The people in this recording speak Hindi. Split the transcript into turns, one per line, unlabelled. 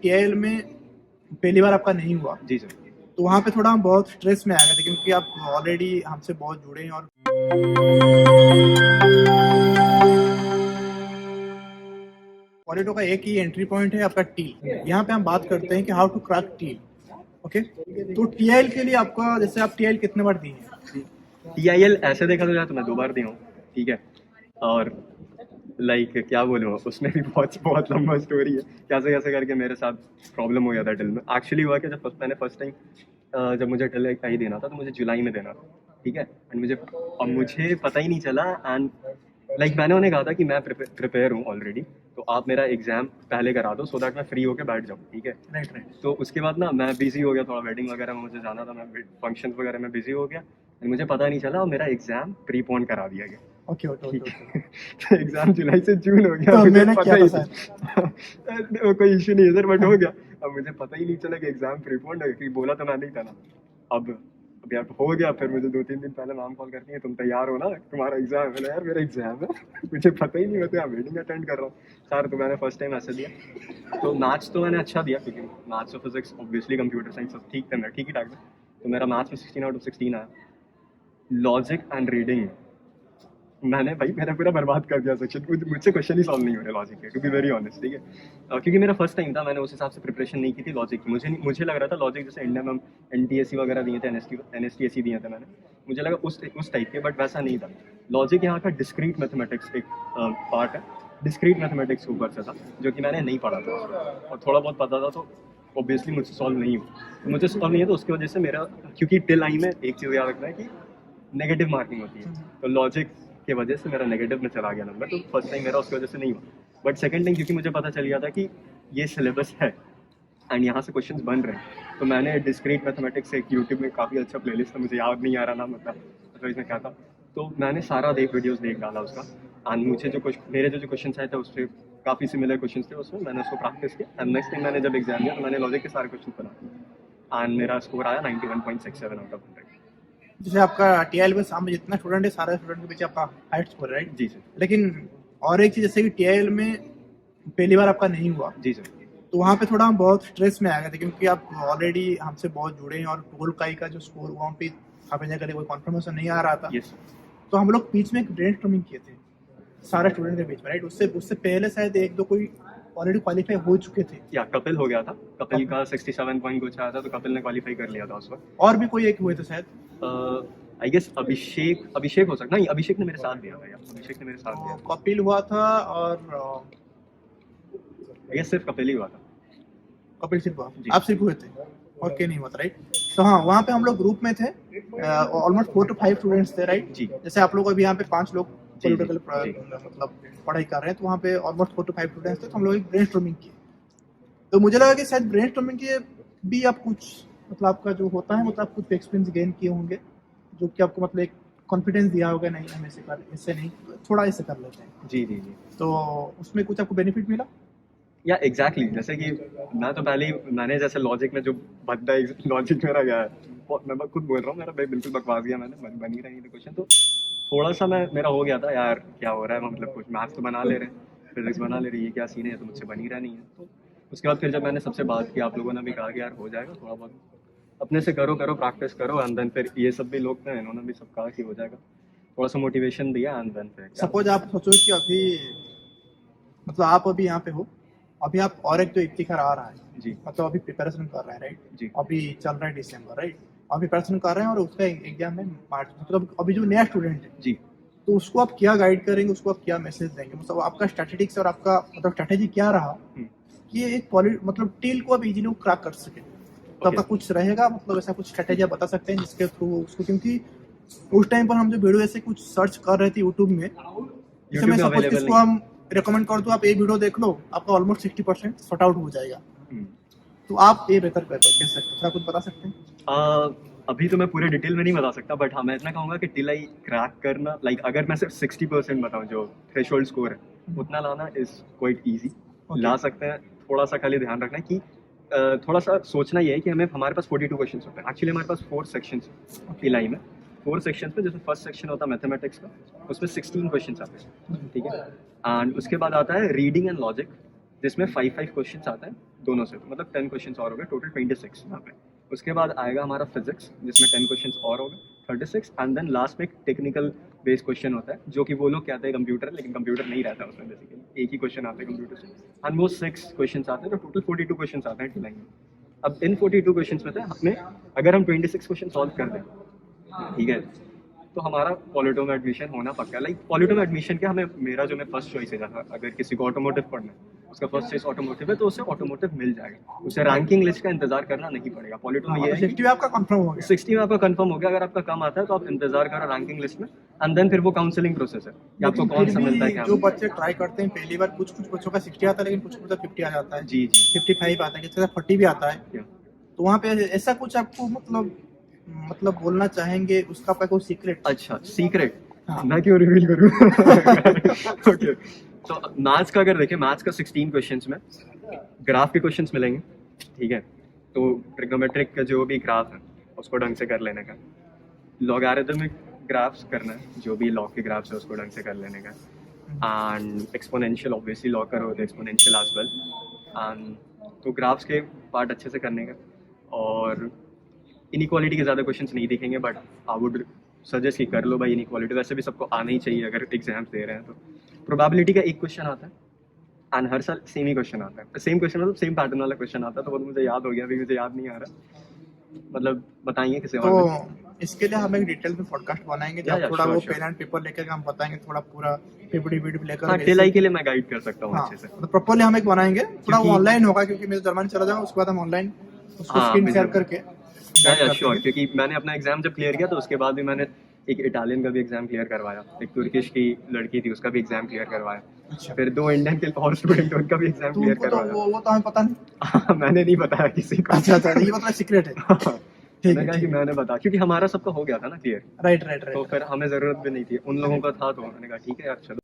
टीआईएल में पहली बार आपका नहीं हुआ,
जी सर।
तो वहाँ पे थोड़ा हम बहुत स्ट्रेस में आ गए थे क्योंकि आप ऑलरेडी हमसे बहुत जुड़े हैं और पॉलिटो का एक ही एंट्री पॉइंट है आपका टील। यहाँ पे हम बात करते हैं कि how to crack TIL. Okay, तो टीआईएल के लिए आपका, जैसे आप टीआईएल कितने बार दिए हैं?
टीआईएल ऐसे देखा तो जाए तो मैं 2 बार दिया हूँ, ठीक है। और लाइक क्या बोलूँ, उसमें भी बहुत बहुत लंबा स्टोरी है, कैसे कैसे करके मेरे साथ प्रॉब्लम हो गया था टिल में। एक्चुअली हुआ कि जब मैंने फर्स्ट टाइम जब मुझे टिल का ही देना था तो मुझे जुलाई में देना था, ठीक है। एंड मुझे पता ही नहीं चला। एंड लाइक मैंने उन्हें कहा था कि मैं प्रिपेयर हूँ ऑलरेडी, तो आप मेरा एग्जाम पहले करा दो सो दैट मैं फ्री होकर बैठ जाऊँ, ठीक है।
Right right.
तो उसके बाद ना मैं बिजी हो गया, थोड़ा वेडिंग वगैरह में मुझे जाना था, मैं फंक्शंस वगैरह में बिजी हो गया, मुझे पता नहीं चला और मेरा एग्जाम प्रीपोन करा दिया गया।
Okay okay okay okay.
तो एग्जाम जुलाई से जून हो गया,
तो
मुझे
मैंने
पता
किया
ही
था सर।
कोई इशू नहीं है सर, बट हो गया। अब मुझे पता ही नहीं चला कि एग्जाम प्रीपोन है, क्योंकि बोला तो मैं नहीं था ना। अब यार हो गया, फिर मुझे 2-3 दिन पहले मैम कॉल करती है, तुम तैयार हो ना, तुम्हारा एग्जाम है। यार मेरा एग्जाम है मुझे पता ही नहीं, मैं तो यहाँ वेडिंग अटेंड कर रहा हूँ सर। तो मैंने फर्स्ट टाइम ऐसे दिया। तो मैथ्स तो मैंने अच्छा दिया, क्योंकि मैथ्स और फिजिक्स ऑब्वियसली, कंप्यूटर साइंस सब ठीक थे, मेरा ठीक ही ठाक था। तो मेरा मैथ्स में 16 आउट ऑफ 16 आया। लॉजिक एंड रीडिंग मैंने भाई मेरा पूरा बर्बाद कर दिया सेक्शन। मुझसे क्वेश्चन ही सॉल्व नहीं हो रहे लॉजिक के, टू बी वेरी ऑनेस्ट, ठीक है। क्योंकि मेरा फर्स्ट टाइम था, मैंने उस हिसाब से प्रिपरेशन नहीं की थी लॉजिक की। मुझे लग रहा था लॉजिक जैसे इंडिया में एनटीएससी वगैरह दिए थे, एनएसटीएससी दिए थे मैंने, मुझे लगा उस टाइप के, बट वैसा नहीं था। लॉजिक यहाँ का डिस्क्रीट मैथमेटिक्स एक पार्ट है, डिस्क्रीट मैथमेटिक्स के ऊपर से था, जो कि मैंने नहीं पढ़ा था और थोड़ा बहुत पता था, तो ऑब्वियसली मुझसे सॉल्व नहीं हुआ। तो मुझे सॉल्व नहीं है, तो उसकी वजह से मेरा, क्योंकि टिल आई में एक चीज़ याद रखना है कि नेगेटिव मार्किंग होती है, तो लॉजिक की वजह से मेरा नेगेटिव में चला गया नंबर। तो फर्स्ट टाइम मेरा उसकी वजह से नहीं हुआ, बट सेकंड टाइम क्योंकि मुझे पता चल गया था कि ये सिलेबस है एंड यहाँ से क्वेश्चंस बन रहे हैं, तो मैंने डिस्क्रीट मैथमेटिक्स एक यूट्यूब में काफ़ी अच्छा प्लेलिस्ट था, मुझे याद नहीं आ रहा ना, मतलब इसमें क्या था, तो मैंने सारा वीडियोस देख डाला उसका। एंड मुझे मेरे जो क्वेश्चन आए थे उससे काफ़ी सिमिलर क्वेश्चन थे उसमें, मैंने उसको प्रैक्टिस किया। एंड नेक्स्ट टाइम मैंने जब एग्जाम दिया तो मैंने लॉजिक के सारे क्वेश्चन बना, एंड मेरा स्कोर आया 91.67 आउट ऑफ 100।
जैसे आपका टीआईएल में सामने जितना स्टूडेंट है, सारे स्टूडेंट के पीछे आपका हाइट स्कोर है, राइट?
जी सर।
लेकिन और एक चीज़, जैसे कि टीआईएल में पहली बार आपका नहीं हुआ,
जी सर।
तो वहाँ पे थोड़ा हम बहुत स्ट्रेस में आ गए थे क्योंकि आप ऑलरेडी हमसे बहुत जुड़े हैं और 12 का जो स्कोर वहाँ पे आप जगह कोई कॉन्फर्मेशन नहीं आ रहा था।
यस।
तो हम लोग बीच में एक ब्रेनस्टॉर्मिंग किए थे सारे स्टूडेंट के बीच में, राइट? उससे पहले शायद एक दो कोई ऑलरेडी क्वालिफाई हो चुके थे।
या कपिल हो गया था, कपिल का 67 पॉइंट कुछ आया था, तो कपिल ने क्वालिफाई कर लिया था उस वक्त।
और भी कोई एक हुए थे शायद,
आई गेस अभिषेक हो सकता, नहीं अभिषेक ने मेरे साथ दिया था यार, अभिषेक ने मेरे साथ दिया था।
कपिल हुआ था और
आई गेस सिर्फ कपिल ही हुआ था।
कपिल सिर्फ हुआ, आप सिर्फ हुए थे और क्या नहीं हुआ था, राइट? तो हाँ, वहाँ पे हम लोग ग्रुप में थे, ऑलमोस्ट 4 to 5 स्टूडेंट्स थे, राइट?
जी।
जैसे आप लोग अभी यहाँ पे 5 लोग पॉलिटिकल
जी।
मतलब पढ़ाई कर रहे हैं, तो वहाँ पे ऑलमोस्ट 4 to 5 स्टूडेंट्स थे, तो हम लोग एक ब्रेनस्टॉर्मिंग किए। तो मुझे लगा कि शायद ब्रेनस्टॉर्मिंग के भी आप कुछ, मतलब आपका जो होता है, मतलब आप कुछ एक्सपीरियंस गेन किए होंगे, जो कि आपको मतलब एक कॉन्फिडेंस दिया होगा, नहीं हम इससे नहीं, थोड़ा ऐसे कर लेते हैं।
जी जी जी।
तो उसमें कुछ आपको बेनिफिट मिला?
या एग्जैक्टली, जैसे कि मैं तो पहले ही, मैंने जैसे लॉजिक में जो भद्दा लॉजिक मेरा गया है, मैं खुद बोल रहा हूँ, मेरा भाई बिल्कुल बकवास गया, मैंने बन ही रही थी क्वेश्चन, तो थोड़ा सा मेरा हो गया था यार, क्या हो रहा है, मतलब कुछ मैथ्स तो बना ले रहे हैं, फिजिक्स बना ले रही है, क्या सीन है, तो मुझसे बन ही रहा नहीं है। तो उसके बाद फिर जब मैंने सबसे बात की, आप लोगों ने भी कहा कि यार हो जाएगा, थोड़ा बहुत अपने से करो प्रैक्टिस करो, एंड देन फिर ये सब भी लोग थे, इन्होंने भी सब कहा कि हो जाएगा, थोड़ा सा मोटिवेशन दिया, एंड देन फिर
सपोज आप सोचो कि अभी, मतलब आप अभी यहाँ पे हो, अभी आप और एक जो इफ्तिखार आ रहा है
जी,
मतलब अभी प्रिपरेशन कर रहे हैं, राइट?
जी,
अभी चल रहा है दिसंबर, राइट? अभी प्रिपरेशन कर रहे हैं और उसका एग्जाम है मार्च, मतलब अभी जो नया स्टूडेंट है,
जी।
तो उसको आप क्या गाइड करेंगे, उसको आप क्या मैसेज देंगे, मतलब आपका स्ट्रेटेजिक्स और आपका मतलब स्ट्रेटेजी क्या रहा कि ये एक मतलब टील को आप इजीली क्रैक कर सके? तो आपका कुछ रहेगा, मतलब ऐसा कुछ स्ट्रेटेजी आप बता सकते हैं जिसके थ्रू उसको, क्योंकि उस टाइम पर हम जो वीडियो ऐसे कुछ सर्च कर रहे थे यूट्यूब में, इसमें सपोज इसको हम रिकमेंड कर दो, आप एक वीडियो देख लो, आपका ऑलमोस्ट 60% सॉर्ट आउट हो जाएगा। तो आप ये बेहतर कह सकते हैं, थोड़ा कुछ बता सकते हैं?
अभी तो मैं पूरे डिटेल में नहीं बता सकता, बट हाँ मैं इतना कहूँगा कि टिल आई क्रैक करना, लाइक अगर मैं सिर्फ 60% बताऊँ जो थ्रेशोल्ड स्कोर है, उतना लाना इज क्वाइट ईजी, ला सकते हैं। थोड़ा सा खाली ध्यान रखना है कि थोड़ा सा सोचना ये है कि हमारे पास 42 क्वेश्चन होते हैं, एक्चुअली हमारे पास 4 सेक्शंस टिल आई में, 4 सेक्शंस में, जैसे फर्स्ट सेक्शन होता है मैथमेटिक्स का, उसमें 16 क्वेश्चन आते हैं, ठीक है। एंड उसके बाद आता है रीडिंग एंड लॉजिक, जिसमें 5 क्वेश्चंस आते हैं दोनों से, मतलब 10 क्वेश्चंस और हो गए, टोटल 26 यहाँ पे। उसके बाद आएगा हमारा फिजिक्स जिसमें 10 क्वेश्चंस और हो गए, 36, एंड देन लास्ट में एक टेक्निकल बेस्ड क्वेश्चन होता है जो कि वो लोग कहते हैं कंप्यूटर है, लेकिन कंप्यूटर नहीं रहता उसमें, बेसिकली एक ही क्वेश्चन आता है कंप्यूटर से, एंड वो 6 क्वेश्चंस आते हैं, तो टोटल 42 क्वेश्चंस आते हैं टी में। अब इन 42 क्वेश्चंस में से हमें अगर हम 26 क्वेश्चन सॉल्व कर दें, ठीक है, तो हमारा पॉलिटो में एडमिशन होना पक्का है। लाइक पॉलिटो में एडमिशन क्या, हमें मेरा जो मैं फर्स्ट चॉइस है, जहाँ अगर किसी को ऑटोमोटिव पढ़ना है उसका फर्स्ट चॉइस ऑटोमोटिव है, तो उसे ऑटोमोटिव मिल जाएगा, उसे रैंकिंग लिस्ट का इंतजार करना नहीं पड़ेगा। पॉलिटो में ये है
60 में आपका कंफर्म हो गया।
60 में आपका कंफर्म हो गया, अगर आपका कम आता है तो आप इंतजार करो रैंकिंग लिस्ट में, एंड देन फिर वो काउंसलिंग प्रोसेस है कि आपको
लेकिन
कौन
फिर
सा मिलता है
भी
क्या।
जो बच्चे ट्राई करते हैं पहली बार, कुछ कुछ बच्चों का 60 आता है, लेकिन कुछ बच्चों का 50 आ जाता है,
जी जी
55 आता है, किसी का 40 भी आता है।
Yeah.
तो वहाँ पे ऐसा कुछ आपको मतलब बोलना चाहेंगे, उसका आपका कोई सीक्रेट?
अच्छा सीक्रेट,
हाँ।
मैं क्यों रिवील करूँ? ओके, तो मैथ्स का अगर देखें, मैथ्स का 16 क्वेश्चंस में ग्राफ के क्वेश्चंस मिलेंगे, ठीक है, तो ट्रिग्नोमेट्रिक का जो भी ग्राफ है उसको ढंग से कर लेने का, लॉगरिथमिक ग्राफ्स करना है, जो भी लॉग के ग्राफ्स है उसको ढंग से कर लेने का, एंड एक्सपोनेंशियल ऑब्वियसली लॉग करो तो एक्सपोनेंशियल एज वेल, एंड तो ग्राफ्स के पार्ट अच्छे से करने का, और इनइक्वालिटी के ज़्यादा क्वेश्चंस नहीं दिखेंगे, बट आई वुड सजेस्ट कि कर लो भाई इनइक्वालिटी, वैसे भी सबको आना ही चाहिए अगर एग्जाम्स दे रहे हैं तो। प्रोबेबिलिटी का एक क्वेश्चन आता है, एंड हर साल सेम ही क्वेश्चन आता है, सेम क्वेश्चन मतलब सेम पैटर्न वाला क्वेश्चन आता है, तो वो मुझे याद हो गया, अभी मुझे याद नहीं आ रहा, मतलब बताइए किसी और में।
तो इसके लिए हम एक डिटेल में पॉडकास्ट बनाएंगे,
या,
जब थोड़ा
sure,
वो
sure.
पेन एंड पेपर लेकर हम बताएंगे, थोड़ा पूरा पीपीटी वीडियो लेकर।
हाँ, टेलाई के लिए मैं गाइड कर सकता हूँ
हाँ,
अच्छे से।
तो प्रॉपर्ली हम एक बनाएंगे, थोड़ा वो
क्योंकि-
ऑनलाइन होगा क्योंकि मैं जर्मनी चला जाऊंगा, उसके बाद हम ऑनलाइन उसको
हाँ,
स्क्रीन
मैं
शेयर
जरूर।
करके
या
guide
श्योर,
करते
क्योंकि मैंने अपना एग्जाम जब क्लियर किया तो उसके बाद भी मैंने एक इटालियन का भी एग्जाम क्लियर करवाया, एक तुर्किश की लड़की थी उसका भी एग्जाम क्लियर करवाया,
अच्छा।
फिर 2 इंडियन के और स्टूडेंट उनका भी एग्जाम
तो
क्लियर
उनको तो
करवाया।
वो तो हमें पता नहीं।
मैंने नहीं बताया किसी को।
अच्छा अच्छा, ये मतलब सीक्रेट है। ठीक
मैंने
है,
कहा कि
ठीक है।
मैंने बताया क्योंकि हमारा सबका हो गया था ना क्लियर,
राइट राइट
तो
राइट।
फिर हमें जरूरत भी नहीं थी, उन लोगों का था, तो मैंने कहा ठीक है यार चलो।